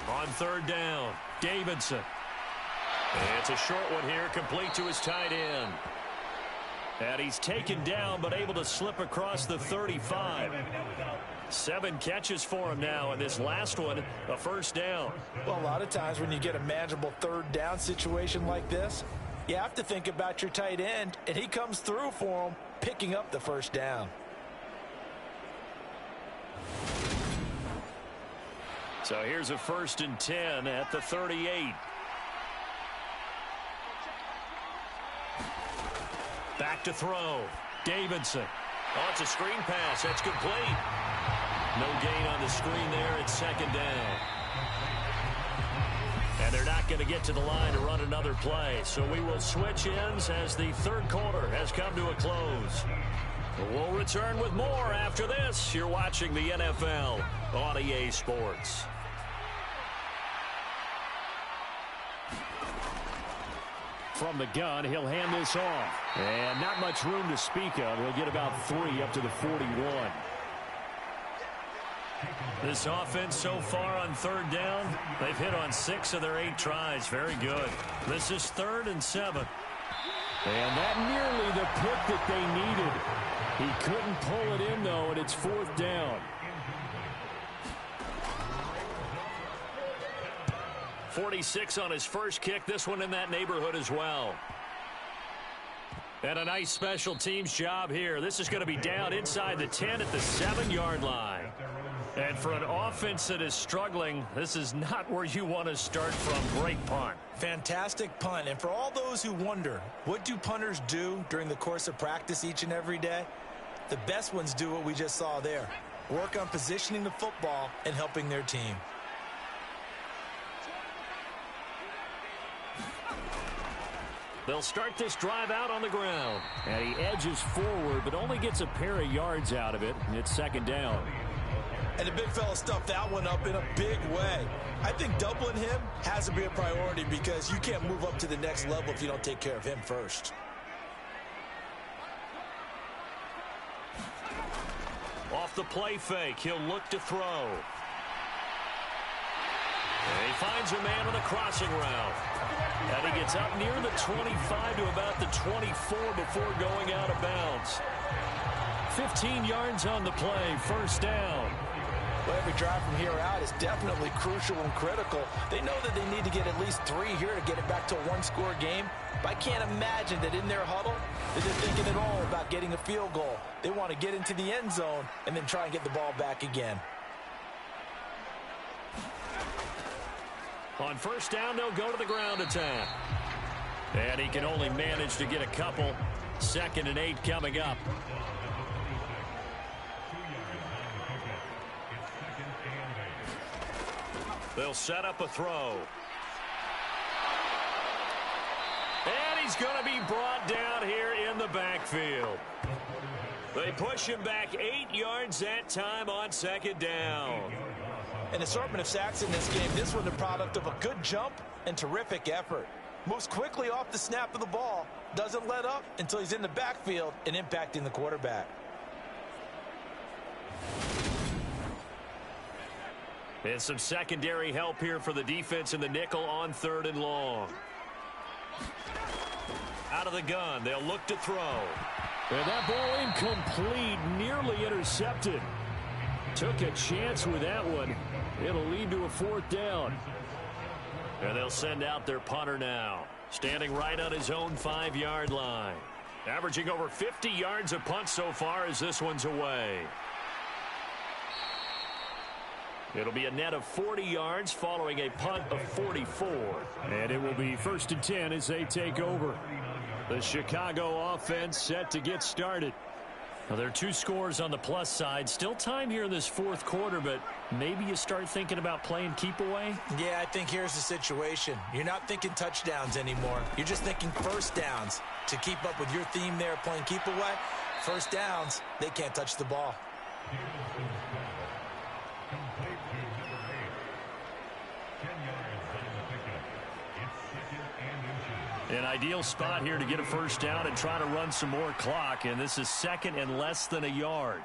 On 3rd down, Davidson. It's a short one here, complete to his tight end. And he's taken down, but able to slip across the 35. 7 catches for him now, and this last one, a first down. Well, a lot of times when you get a manageable third down situation like this, you have to think about your tight end, and he comes through for him, picking up the first down. So here's a 1st and 10 at the 38. Back to throw. Davidson. Oh, it's a screen pass. That's complete. No gain on the screen there. It's 2nd down. And they're not going to get to the line to run another play. So we will switch ends as the 3rd quarter has come to a close. We'll return with more after this. You're watching the NFL on EA Sports. From the gun, he'll hand this off. And not much room to speak of. He'll get about 3 up to the 41. This offense so far on 3rd down, they've hit on 6 of their 8 tries. Very good. This is 3rd and 7. And that nearly the pick that they needed. He couldn't pull it in, though, and it's 4th down. 46 on his first kick. This one in that neighborhood as well. And a nice special teams job here. This is going to be down inside the 10 at the 7-yard line. And for an offense that is struggling, this is not where you want to start from. Great punt. Fantastic punt. And for all those who wonder, what do punters do during the course of practice each and every day? The best ones do what we just saw there. Work on positioning the football and helping their team. They'll start this drive out on the ground. And he edges forward, but only gets a pair of yards out of it. And it's 2nd down. And the big fella stuffed that one up in a big way. I think doubling him has to be a priority because you can't move up to the next level if you don't take care of him first. Off the play fake, he'll look to throw. And he finds a man on the crossing route. And he gets up near the 25 to about the 24 before going out of bounds. 15 yards on the play, 1st down. Well, every drive from here out is definitely crucial and critical. They know that they need to get at least 3 here to get it back to a 1-score game. But I can't imagine that in their huddle that they're thinking at all about getting a field goal. They want to get into the end zone and then try and get the ball back again. On 1st down, they'll go to the ground attack. And he can only manage to get a couple. 2nd and 8 coming up. They'll set up a throw. And he's going to be brought down here in the backfield. They push him back 8 yards that time on 2nd down. An assortment of sacks in this game. This one the product of a good jump and terrific effort. Moves quickly off the snap of the ball. Doesn't let up until he's in the backfield and impacting the quarterback. And some secondary help here for the defense in the nickel on 3rd and long. Out of the gun, they'll look to throw. And that ball incomplete, nearly intercepted. Took a chance with that one. It'll lead to a 4th down. And they'll send out their punter now. Standing right on his own 5-yard line. Averaging over 50 yards a punt so far as this one's away. It'll be a net of 40 yards following a punt of 44. And it will be 1st and 10 as they take over. The Chicago offense set to get started. Well, there are 2 scores on the plus side. Still time here in this 4th quarter, but maybe you start thinking about playing keep away? Yeah, I think here's the situation. You're not thinking touchdowns anymore. You're just thinking 1st downs. To keep up with your theme there, playing keep away, 1st downs, they can't touch the ball. An ideal spot here to get a 1st down and try to run some more clock, and this is 2nd and less than a yard.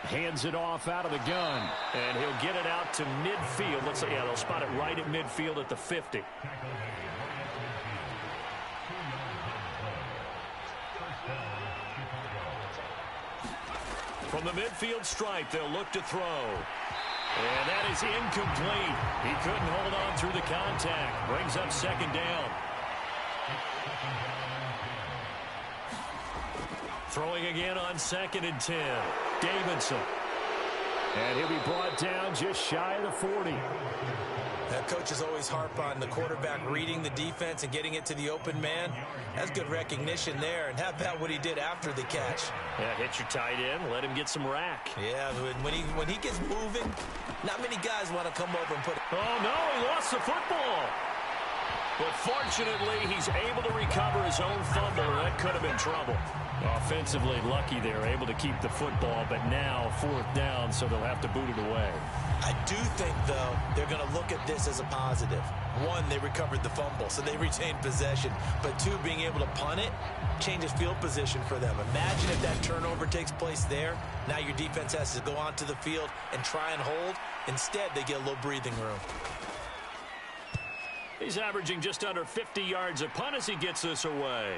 Hands it off out of the gun, and he'll get it out to midfield. Let's say, yeah, they'll spot it right at midfield at the 50. From the midfield stripe, they'll look to throw. And that is incomplete. He couldn't hold on through the contact. Brings up second down. Throwing again on 2nd and 10. Davidson. And he'll be brought down just shy of the 40. Coaches always harp on the quarterback reading the defense and getting it to the open man. That's good recognition there. And how about what he did after the catch? Yeah, hit your tight end. Let him get some rack. Yeah, when he gets moving, not many guys want to come over and put it. Oh, no, he lost the football. But fortunately, he's able to recover his own fumble, and that could have been trouble. Offensively lucky they're able to keep the football, but now 4th down, so they'll have to boot it away. I do think, though, they're going to look at this as a positive. 1, they recovered the fumble, so they retained possession. But 2, being able to punt it changes field position for them. Imagine if that turnover takes place there. Now your defense has to go onto the field and try and hold. Instead, they get a little breathing room. He's averaging just under 50 yards a punt as he gets this away.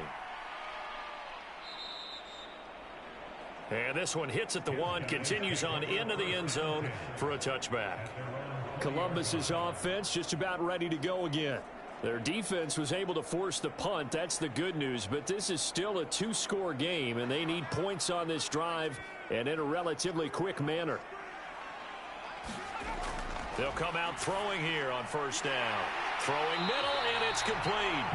And this one hits at the 1, continues on into the end zone for a touchback. Columbus's offense just about ready to go again. Their defense was able to force the punt. That's the good news. But this is still a 2-score game, and they need points on this drive and in a relatively quick manner. They'll come out throwing here on 1st down. Throwing middle, and it's complete.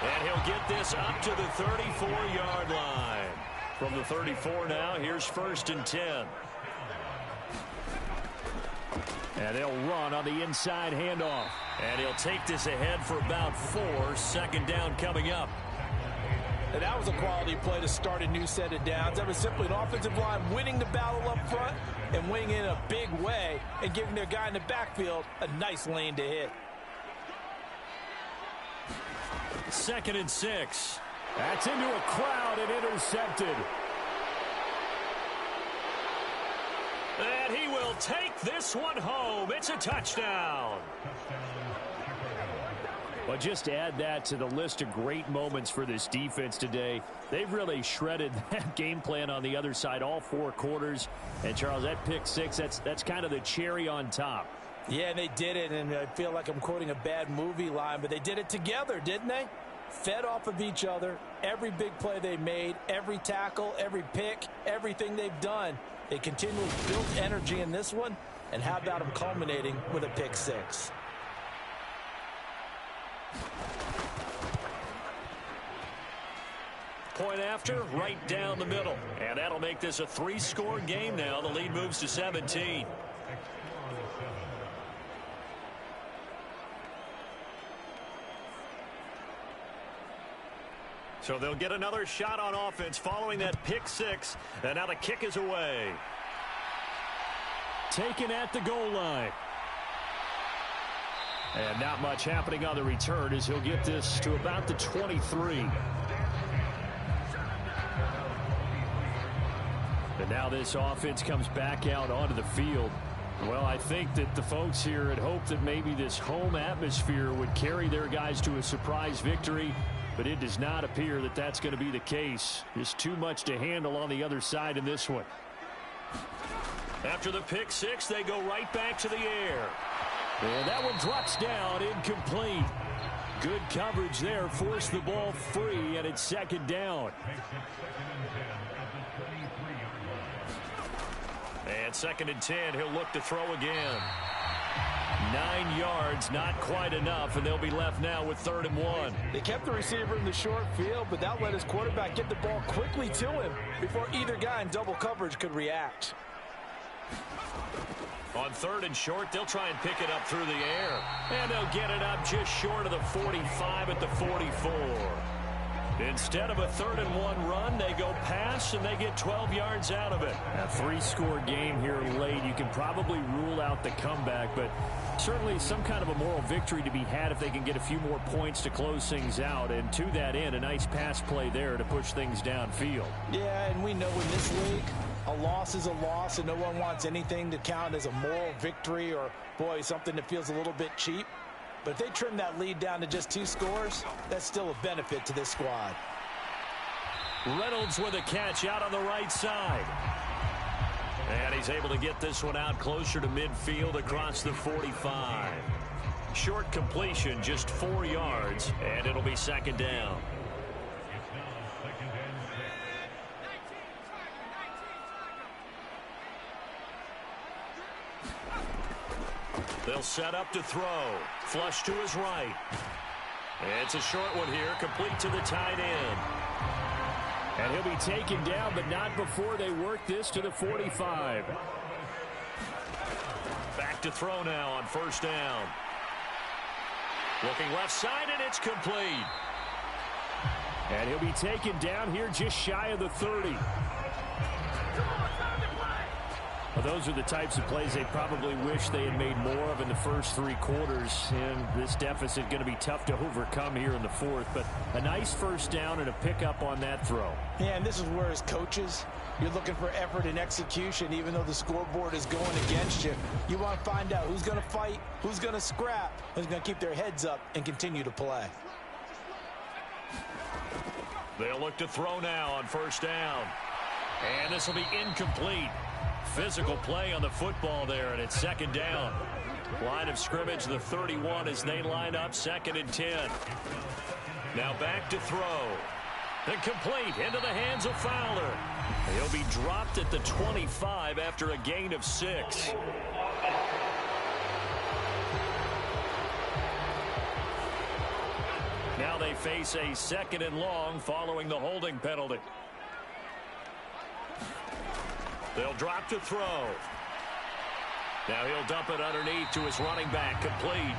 And he'll get this up to the 34-yard line. From the 34 now, here's 1st and 10. And they'll run on the inside handoff. And he'll take this ahead for about 4. 2nd down coming up. And that was a quality play to start a new set of downs. That was simply an offensive line winning the battle up front and winning in a big way and giving their guy in the backfield a nice lane to hit. 2nd and 6. That's into a crowd and intercepted. And he will take this one home. It's a touchdown. But just to add that to the list of great moments for this defense today, they've really shredded that game plan on the other side all 4 quarters. And, Charles, that pick 6, that's kind of the cherry on top. Yeah, they did it, and I feel like I'm quoting a bad movie line, but they did it together, didn't they? Fed off of each other, every big play they made, every tackle, every pick, everything they've done. They continually built energy in this one, and how about them culminating with a pick 6? Point after, right down the middle. And that'll make this a 3-score game now. The lead moves to 17. So they'll get another shot on offense following that pick 6. And now the kick is away. Taken at the goal line. And not much happening on the return as he'll get this to about the 23. And now this offense comes back out onto the field. Well, I think that the folks here had hoped that maybe this home atmosphere would carry their guys to a surprise victory, but it does not appear that that's going to be the case. Just too much to handle on the other side in this one. After the pick 6, they go right back to the air. And that one drops down, incomplete. Good coverage there, forced the ball free, and it's 2nd down. And 2nd and 10, he'll look to throw again. 9 yards, not quite enough, and they'll be left now with 3rd and 1. They kept the receiver in the short field, but that let his quarterback get the ball quickly to him before either guy in double coverage could react. On 3rd and short, they'll try and pick it up through the air. And they'll get it up just short of the 45 at the 44. Instead of a 3rd and 1 run, they go pass, and they get 12 yards out of it. A 3-score game here late. You can probably rule out the comeback, but certainly some kind of a moral victory to be had if they can get a few more points to close things out. And to that end, a nice pass play there to push things downfield. Yeah, and we know in this league, a loss is a loss, and no one wants anything to count as a moral victory or, boy, something that feels a little bit cheap. But if they trim that lead down to just 2 scores, that's still a benefit to this squad. Reynolds with a catch out on the right side. And he's able to get this one out closer to midfield across the 45. Short completion, just 4 yards, and it'll be second down. They'll set up to throw. Flush to his right. It's a short one here, complete to the tight end. And he'll be taken down, but not before they work this to the 45. Back to throw now on first down. Looking left side, and it's complete. And he'll be taken down here just shy of the 30. Well, those are the types of plays they probably wish they had made more of in the first 3 quarters. And this deficit going to be tough to overcome here in the 4th. But a nice first down and a pickup on that throw. Yeah, and this is where as coaches, you're looking for effort and execution. Even though the scoreboard is going against you, you want to find out who's going to fight, who's going to scrap, who's going to keep their heads up and continue to play. They'll look to throw now on first down. And this will be incomplete. Physical play on the football there, and it's second down. Line of scrimmage, the 31 as they line up, 2nd and 10. Now back to throw. Incomplete into the hands of Fowler. He'll be dropped at the 25 after a gain of 6. Now they face a 2nd and long following the holding penalty. They'll drop to throw. Now he'll dump it underneath to his running back, complete.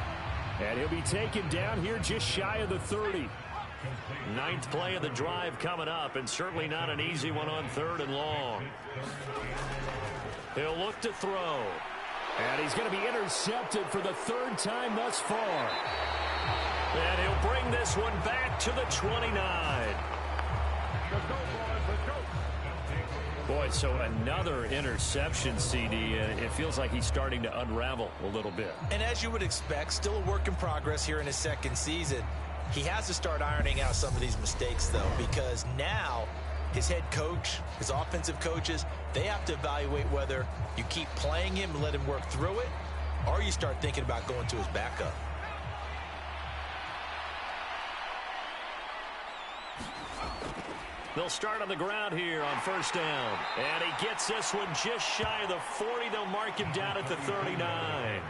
And he'll be taken down here just shy of the 30. 9th play of the drive coming up, and certainly not an easy one on 3rd and long. He'll look to throw. And he's going to be intercepted for the 3rd time thus far. And he'll bring this one back to the 29. Boy, so another interception, CD, and it feels like he's starting to unravel a little bit. And as you would expect, still a work in progress here in his 2nd season. He has to start ironing out some of these mistakes, though, because now his head coach, his offensive coaches, they have to evaluate whether you keep playing him and let him work through it, or you start thinking about going to his backup. They'll start on the ground here on first down. And he gets this one just shy of the 40. They'll mark him down at the 39.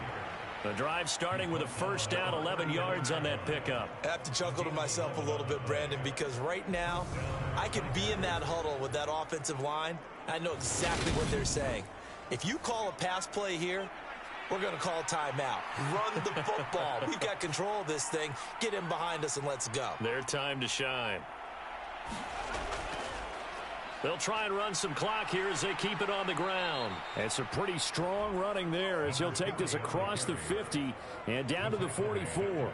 The drive starting with a first down, 11 yards on that pickup. I have to chuckle to myself a little bit, Brandon, because right now I could be in that huddle with that offensive line. I know exactly what they're saying. If you call a pass play here, we're going to call timeout. Run the football. We've got control of this thing. Get him behind us and let's go. Their time to shine. They'll try and run some clock here as they keep it on the ground. It's a pretty strong running there as he'll take this across the 50 and down to the 44.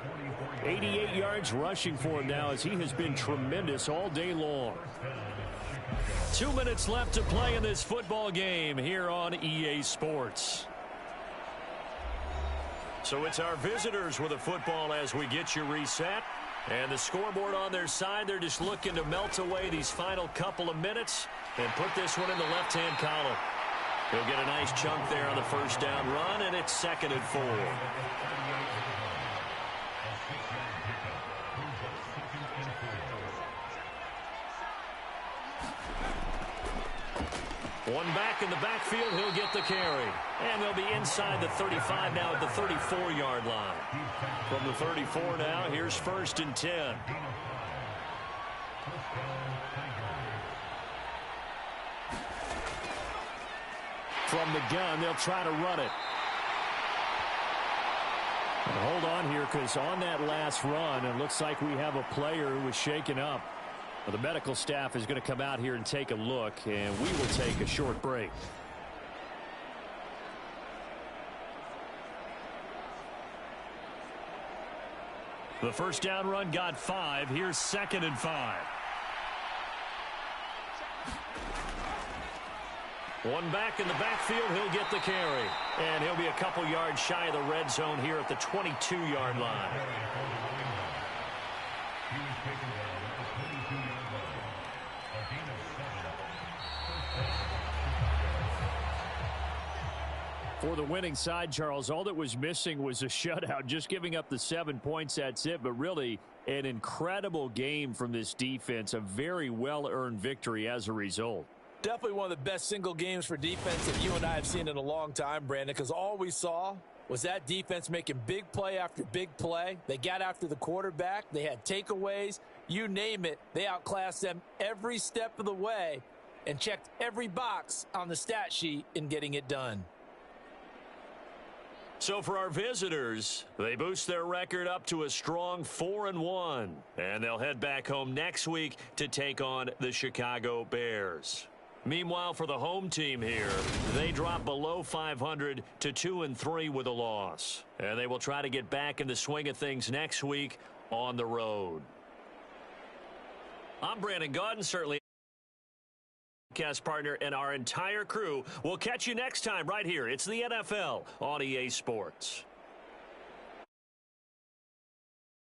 88 yards rushing for him now as he has been tremendous all day long. 2 minutes left to play in this football game here on EA Sports. So it's our visitors with the football as we get you reset. And the scoreboard on their side, they're just looking to melt away these final couple of minutes and put this one in the left-hand column. He'll get a nice chunk there on the first down run, and it's 2nd and 4. One back in the backfield, he'll get the carry. And they'll be inside the 35 now at the 34-yard line. From the 34 now, here's 1st and 10. From the gun, they'll try to run it. And hold on here, because on that last run, it looks like we have a player who was shaken up. Well, the medical staff is going to come out here and take a look, and we will take a short break. The first down run got 5. Here's 2nd and 5. One back in the backfield, he'll get the carry. And he'll be a couple yards shy of the red zone here at the 22-yard line. For the winning side, Charles, all that was missing was a shutout. Just giving up the 7 points, that's it. But really, an incredible game from this defense. A very well-earned victory as a result. Definitely one of the best single games for defense that you and I have seen in a long time, Brandon, because all we saw was that defense making big play after big play. They got after the quarterback. They had takeaways. You name it. They outclassed them every step of the way and checked every box on the stat sheet in getting it done. So for our visitors, they boost their record up to a strong 4-1. And they'll head back home next week to take on the Chicago Bears. Meanwhile, for the home team here, they drop below 500 to 2-3 with a loss. And they will try to get back in the swing of things next week on the road. I'm Brandon Gaudin, certainly podcast partner, and our entire crew. We'll catch you next time right here. It's the NFL on EA Sports.